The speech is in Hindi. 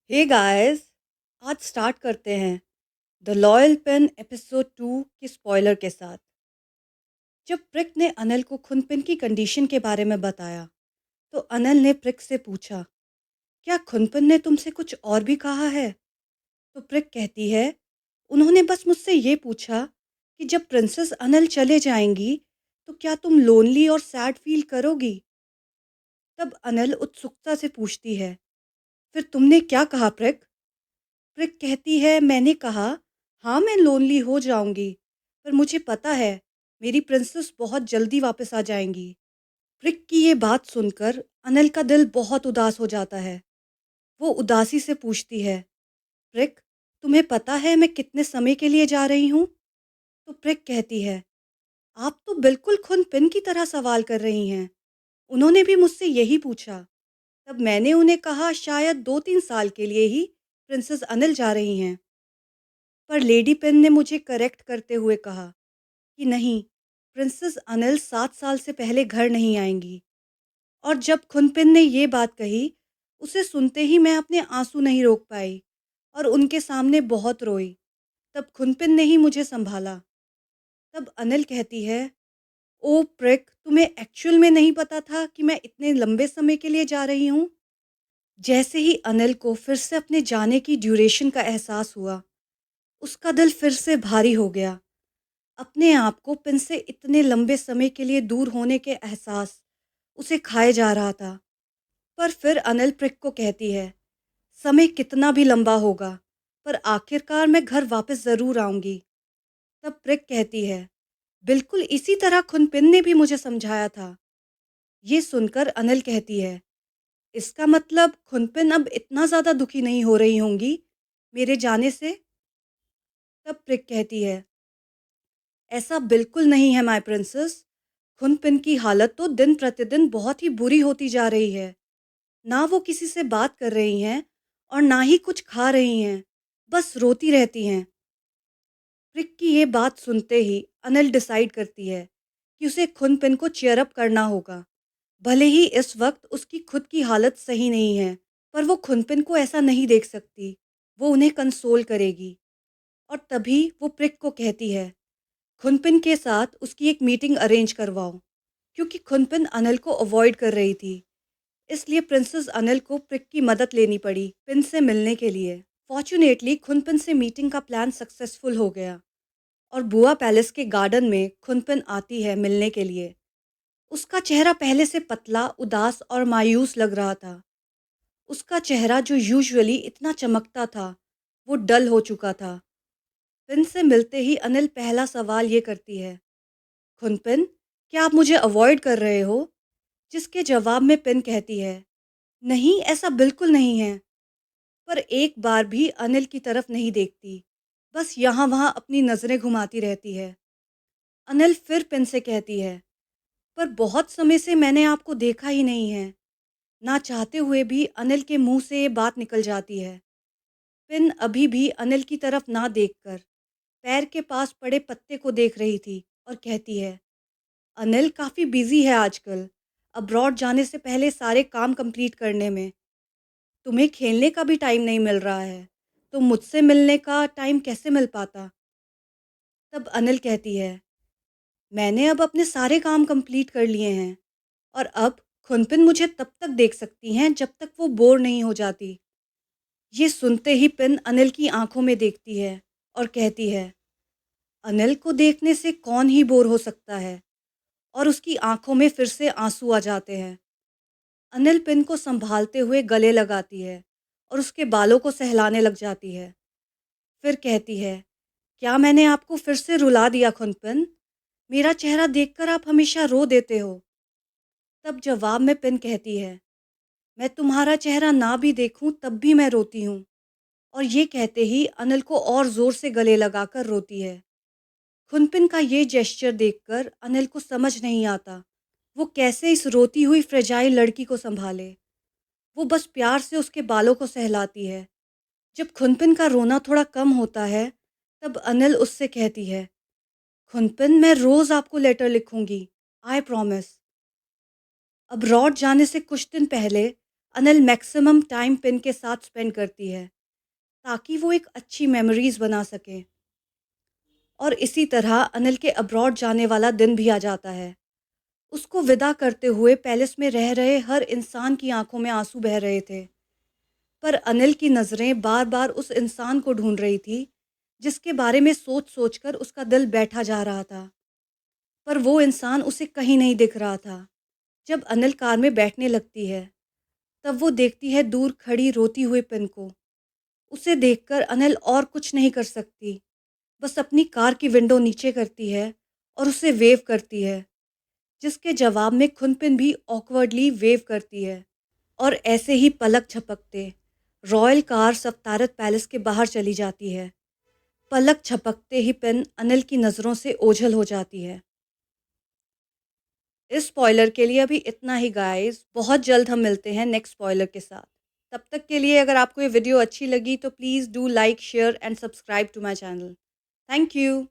हे गाइस, आज स्टार्ट करते हैं द लॉयल पेन एपिसोड 2 के स्पॉइलर के साथ। जब प्रिक ने अनिल को खुनपिन की कंडीशन के बारे में बताया तो अनिल ने प्रिक से पूछा, क्या खुनपिन ने तुमसे कुछ और भी कहा है? तो प्रिक कहती है, उन्होंने बस मुझसे ये पूछा कि जब प्रिंसेस अनिल चले जाएंगी तो क्या तुम लोनली और सैड फील करोगी? तब अनिल उत्सुकता से पूछती है, फिर तुमने क्या कहा प्रिक? प्रिक कहती है, मैंने कहा हाँ मैं लोनली हो जाऊंगी, पर मुझे पता है मेरी प्रिंसेस बहुत जल्दी वापस आ जाएंगी। प्रिक की ये बात सुनकर अनिल का दिल बहुत उदास हो जाता है। वो उदासी से पूछती है, प्रिक तुम्हें पता है मैं कितने समय के लिए जा रही हूँ? तो प्रिक कहती है, आप तो बिल्कुल खुन पिन की तरह सवाल कर रही हैं। उन्होंने भी मुझसे यही पूछा। तब मैंने उन्हें कहा शायद 2-3 साल के लिए ही प्रिंसेस अनिल जा रही हैं। पर लेडी पेन ने मुझे करेक्ट करते हुए कहा कि नहीं, प्रिंसेस अनिल 7 साल से पहले घर नहीं आएंगी। और जब खुनपिन ने ये बात कही, उसे सुनते ही मैं अपने आंसू नहीं रोक पाई और उनके सामने बहुत रोई। तब खुनपिन ने ही मुझे संभाला। तब अनिल कहती है, ओ प्रिक तुम्हें एक्चुअल में नहीं पता था कि मैं इतने लंबे समय के लिए जा रही हूँ? जैसे ही अनिल को फिर से अपने जाने की ड्यूरेशन का एहसास हुआ, उसका दिल फिर से भारी हो गया। अपने आप को पिन से इतने लंबे समय के लिए दूर होने के एहसास उसे खाए जा रहा था। पर फिर अनिल प्रिक को कहती है, समय कितना भी लंबा होगा, पर आखिरकार मैं घर वापस ज़रूर आऊंगी। तब प्रिक कहती है, बिल्कुल इसी तरह खुनपिन ने भी मुझे समझाया था। ये सुनकर अनिल कहती है, इसका मतलब खुनपिन अब इतना ज़्यादा दुखी नहीं हो रही होंगी मेरे जाने से? तब प्रिक कहती है, ऐसा बिल्कुल नहीं है माय प्रिंसेस। खुनपिन की हालत तो दिन प्रतिदिन बहुत ही बुरी होती जा रही है। ना वो किसी से बात कर रही हैं और ना ही कुछ खा रही हैं, बस रोती रहती हैं। प्रिक की ये बात सुनते ही अनिल डिसाइड करती है कि उसे खुनपिन को चीयर अप करना होगा। भले ही इस वक्त उसकी खुद की हालत सही नहीं है, पर वो खुनपिन को ऐसा नहीं देख सकती। वो उन्हें कंसोल करेगी। और तभी वो प्रिक को कहती है, खुनपिन के साथ उसकी एक मीटिंग अरेंज करवाओ, क्योंकि खुनपिन अनिल को अवॉइड कर रही थी। इसलिए प्रिंसेस अनिल को प्रिक की मदद लेनी पड़ी पिन से मिलने के लिए। फॉर्चुनेटली खुनपिन से मीटिंग का प्लान सक्सेसफुल हो गया और बुआ पैलेस के गार्डन में खुनपिन आती है मिलने के लिए। उसका चेहरा पहले से पतला, उदास और मायूस लग रहा था। उसका चेहरा जो यूजुअली इतना चमकता था, वो डल हो चुका था। पिन से मिलते ही अनिल पहला सवाल ये करती है, खुनपिन क्या आप मुझे अवॉइड कर रहे हो? जिसके जवाब में पिन कहती है, नहीं ऐसा बिल्कुल नहीं है। पर एक बार भी अनिल की तरफ नहीं देखती, बस यहाँ वहाँ अपनी नज़रें घुमाती रहती है। अनिल फिर पिन से कहती है, पर बहुत समय से मैंने आपको देखा ही नहीं है। ना चाहते हुए भी अनिल के मुंह से ये बात निकल जाती है। पिन अभी भी अनिल की तरफ ना देखकर पैर के पास पड़े पत्ते को देख रही थी और कहती है, अनिल काफ़ी बिजी है आजकल, अब्रॉड जाने से पहले सारे काम कंप्लीट करने में। तुम्हें खेलने का भी टाइम नहीं मिल रहा है, तो मुझसे मिलने का टाइम कैसे मिल पाता? तब अनिल कहती है, मैंने अब अपने सारे काम कंप्लीट कर लिए हैं और अब खुनपिन मुझे तब तक देख सकती हैं जब तक वो बोर नहीं हो जाती। ये सुनते ही पिन अनिल की आंखों में देखती है और कहती है, अनिल को देखने से कौन ही बोर हो सकता है? और उसकी आंखों में फिर से आंसू आ जाते हैं। अनिल पिन को संभालते हुए गले लगाती है और उसके बालों को सहलाने लग जाती है। फिर कहती है, क्या मैंने आपको फिर से रुला दिया खुनपिन? मेरा चेहरा देखकर आप हमेशा रो देते हो। तब जवाब में पिन कहती है, मैं तुम्हारा चेहरा ना भी देखूं तब भी मैं रोती हूँ। और ये कहते ही अनिल को और जोर से गले लगाकर रोती है। खुनपिन का ये जेस्चर देखकर अनिल को समझ नहीं आता वो कैसे इस रोती हुई फ्रेजाइल लड़की को संभाले। वो बस प्यार से उसके बालों को सहलाती है। जब खुनपिन का रोना थोड़ा कम होता है, तब अनिल उससे कहती है, खुनपिन मैं रोज आपको लेटर लिखूंगी, आई प्रॉमिस। अब रॉड जाने से कुछ दिन पहले अनिल मैक्सिमम टाइम पिन के साथ स्पेंड करती है ताकि वो एक अच्छी मेमोरीज बना सके। और इसी तरह अनिल के अब्रॉड जाने वाला दिन भी आ जाता है। उसको विदा करते हुए पैलेस में रह रहे हर इंसान की आंखों में आंसू बह रहे थे, पर अनिल की नज़रें बार बार उस इंसान को ढूंढ रही थी जिसके बारे में सोच सोच कर उसका दिल बैठा जा रहा था, पर वो इंसान उसे कहीं नहीं दिख रहा था। जब अनिल कार में बैठने लगती है तब वो देखती है दूर खड़ी रोती हुई पिन को। उसे देखकर अनिल और कुछ नहीं कर सकती, बस अपनी कार की विंडो नीचे करती है और उसे वेव करती है, जिसके जवाब में खुनपिन भी ऑकवर्डली वेव करती है। और ऐसे ही पलक झपकते रॉयल कार सफ्तारत पैलेस के बाहर चली जाती है। पलक झपकते ही पिन अनिल की नज़रों से ओझल हो जाती है। इस स्पॉइलर के लिए अभी इतना ही गाइस, बहुत जल्द हम मिलते हैं नेक्स्ट स्पॉइलर के साथ। तब तक के लिए अगर आपको ये वीडियो अच्छी लगी तो please do like share and subscribe to my channel. Thank you.